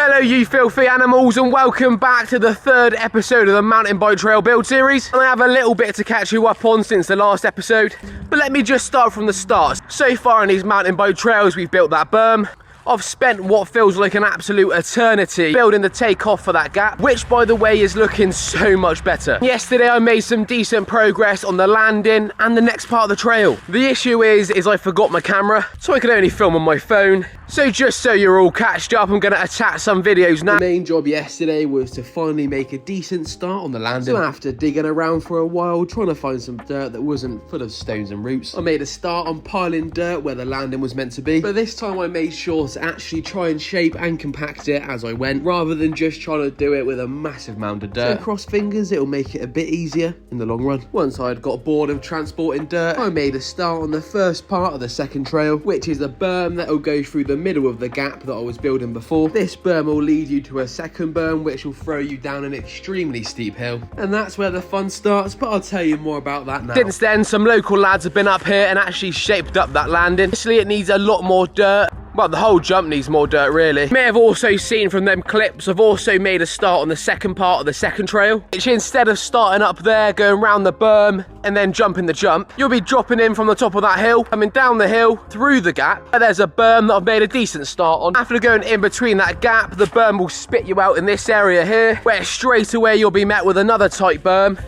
Hello you filthy animals, and welcome back to the third episode of the mountain bike trail build series. And I have a little bit to catch you up on since the last episode, but let me just start from the start. So far in these mountain bike trails, we've built that berm. I've spent what feels like an absolute eternity building the takeoff for that gap, which by the way is looking so much better. Yesterday I made some decent progress on the landing and the next part of the trail. The issue is I forgot my camera, so I can only film on my phone. So just so you're all catched up, I'm going to attach some videos now. The main job yesterday was to finally make a decent start on the landing. So after digging around for a while, trying to find some dirt that wasn't full of stones and roots, I made a start on piling dirt where the landing was meant to be. But this time I made sure to actually try and shape and compact it as I went, rather than just trying to do it with a massive mound of dirt. So cross fingers, it'll make it a bit easier in the long run. Once I'd got bored of transporting dirt, I made a start on the first part of the second trail, which is a berm that will go through the middle of the gap that I was building before. This berm will lead you to a second berm, which will throw you down an extremely steep hill. And that's where the fun starts, but I'll tell you more about that now. Since then, some local lads have been up here and actually shaped up that landing. Obviously, it needs a lot more dirt. Well, the whole jump needs more dirt, really. You may have also seen from them clips, I've also made a start on the second part of the second trail, which instead of starting up there, going round the berm, and then jumping the jump, you'll be dropping in from the top of that hill, coming down the hill, through the gap. And there's a berm that I've made a decent start on. After going in between that gap, the berm will spit you out in this area here, where straight away you'll be met with another tight berm,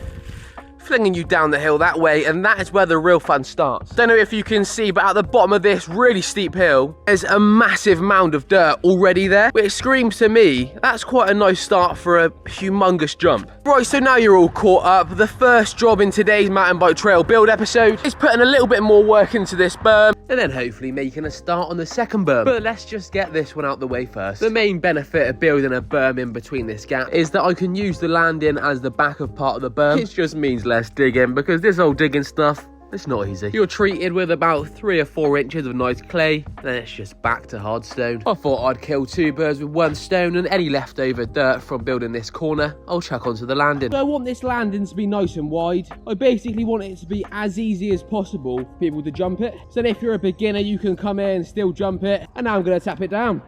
flinging you down the hill that way, and that is where the real fun starts. Don't know if you can see, but at the bottom of this really steep hill, there's a massive mound of dirt already there, which screams to me, that's quite a nice start for a humongous jump. Right, so now you're all caught up. The first job in today's mountain bike trail build episode is putting a little bit more work into this berm, and then hopefully making a start on the second berm. But let's just get this one out the way first. The main benefit of building a berm in between this gap is that I can use the landing as the back of part of the berm. It just means less digging, because this old digging stuff, it's not easy. You're treated with about 3 or 4 inches of nice clay, then it's just back to hard stone. I thought I'd kill 2 birds with 1 stone, and any leftover dirt from building this corner, I'll chuck onto the landing. So I want this landing to be nice and wide. I basically want it to be as easy as possible for people to jump it. So if you're a beginner, you can come in and still jump it. And now I'm going to tap it down.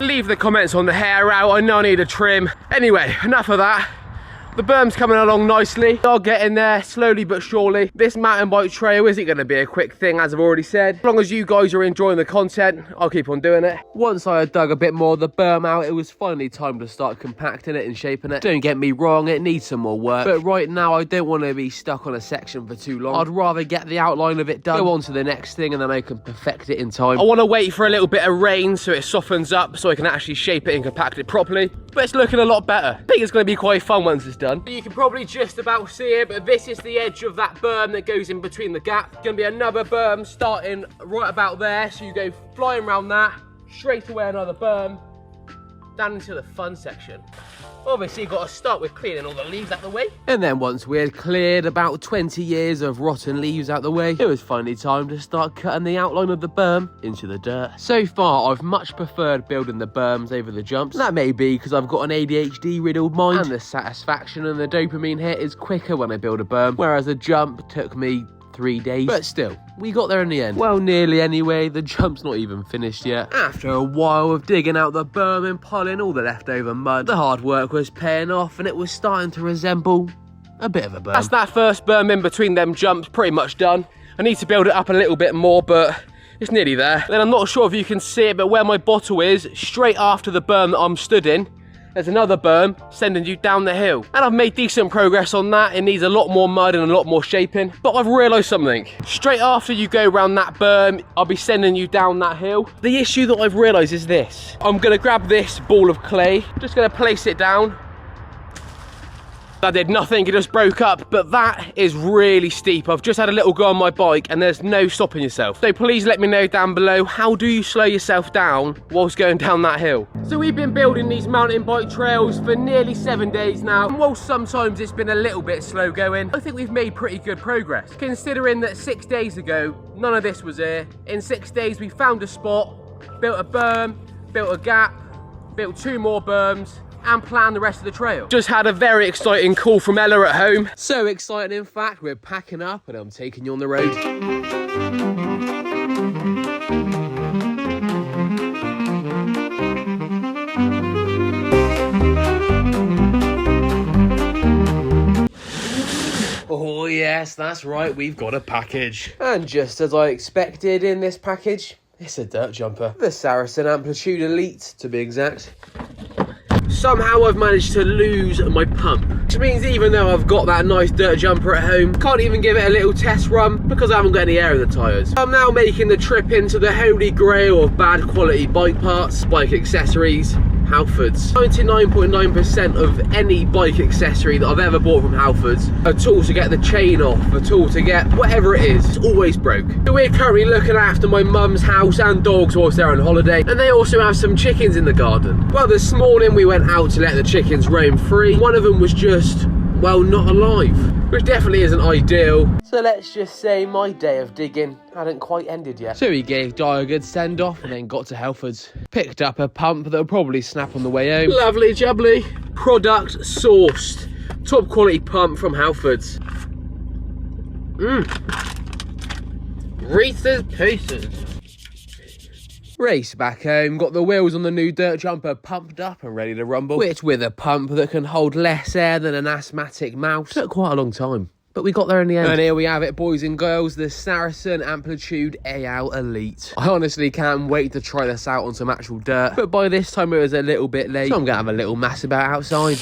Leave the comments on the hair out, I know I need a trim. Anyway, enough of that. The berm's coming along nicely. I'll get in there slowly but surely. This mountain bike trail isn't going to be a quick thing, as I've already said. As long as you guys are enjoying the content, I'll keep on doing it. Once I had dug a bit more of the berm out, it was finally time to start compacting it and shaping it. Don't get me wrong, it needs some more work, but right now I don't want to be stuck on a section for too long. I'd rather get the outline of it done, go on to the next thing, and then I can perfect it in time. I want to wait for a little bit of rain so it softens up, so I can actually shape it and compact it properly. But it's looking a lot better. I think it's going to be quite fun once it's done. You can probably just about see it, but this is the edge of that berm that goes in between the gap. Going to be another berm starting right about there, so you go flying around that, straight away another berm, down into the fun section. Obviously, you've got to start with cleaning all the leaves out the way. And then once we had cleared about 20 years of rotten leaves out the way, it was finally time to start cutting the outline of the berm into the dirt. So far, I've much preferred building the berms over the jumps. That may be because I've got an ADHD-riddled mind, and the satisfaction and the dopamine hit is quicker when I build a berm, whereas a jump took me 3 days. But still, we got there in the end. Well, nearly anyway. The jump's not even finished yet. After a while of digging out the berm and piling all the leftover mud, the hard work was paying off, and it was starting to resemble a bit of a berm. That's that first berm in between them jumps pretty much done. I need to build it up a little bit more, but it's nearly there. Then I'm not sure if you can see it, but where my bottle is, straight after the berm that I'm stood in, there's another berm sending you down the hill. And I've made decent progress on that. It needs a lot more mud and a lot more shaping. But I've realised something. Straight after you go around that berm, I'll be sending you down that hill. The issue that I've realised is this. I'm going to grab this ball of clay, just going to place it down. I did nothing, it just broke up, but that is really steep. I've just had a little go on my bike and there's no stopping yourself. So please let me know down below, how do you slow yourself down whilst going down that hill? So we've been building these mountain bike trails for nearly 7 days now, and whilst sometimes it's been a little bit slow going, I think we've made pretty good progress. Considering that 6 days ago, none of this was here. In 6 days we found a spot, built a berm, built a gap, built 2 more berms, and plan the rest of the trail. Just had a very exciting call from Ella at home. So exciting, in fact, we're packing up and I'm taking you on the road. yes, that's right, we've got a package. And just as I expected in this package, it's a dirt jumper. The Saracen Amplitude Elite, to be exact. Somehow I've managed to lose my pump, which means even though I've got that nice dirt jumper at home, can't even give it a little test run because I haven't got any air in the tyres. I'm now making the trip into the holy grail of bad quality bike parts, bike accessories, Halfords. 99.9% of any bike accessory that I've ever bought from Halfords, a tool to get the chain off, a tool to get whatever it is, it's always broke. So we're currently looking after my mum's house and dogs whilst they're on holiday, and they also have some chickens in the garden. Well, this morning we went out to let the chickens roam free. One of them was just, well, not alive, which definitely isn't ideal. So let's just say my day of digging hadn't quite ended yet. So we gave Di a good send off and then got to Halfords. Picked up a pump that'll probably snap on the way home. Lovely jubbly. Product sourced. Top quality pump from Halfords. Reese's Pieces. Race back home, got the wheels on the new dirt jumper pumped up and ready to rumble. Which, with a pump that can hold less air than an asthmatic mouse, took quite a long time. But we got there in the end. And here we have it, boys and girls, the Saracen Amplitude AL Elite. I honestly can't wait to try this out on some actual dirt. But by this time it was a little bit late, so I'm going to have a little mess about outside.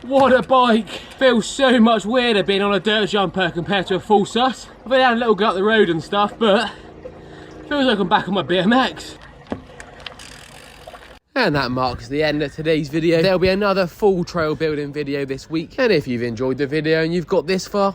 What a bike! Feels so much weirder being on a dirt jumper compared to a full sus. I've been had a little go up the road and stuff, but feels like I'm back on my BMX. And that marks the end of today's video. There'll be another full trail building video this week. And if you've enjoyed the video and you've got this far,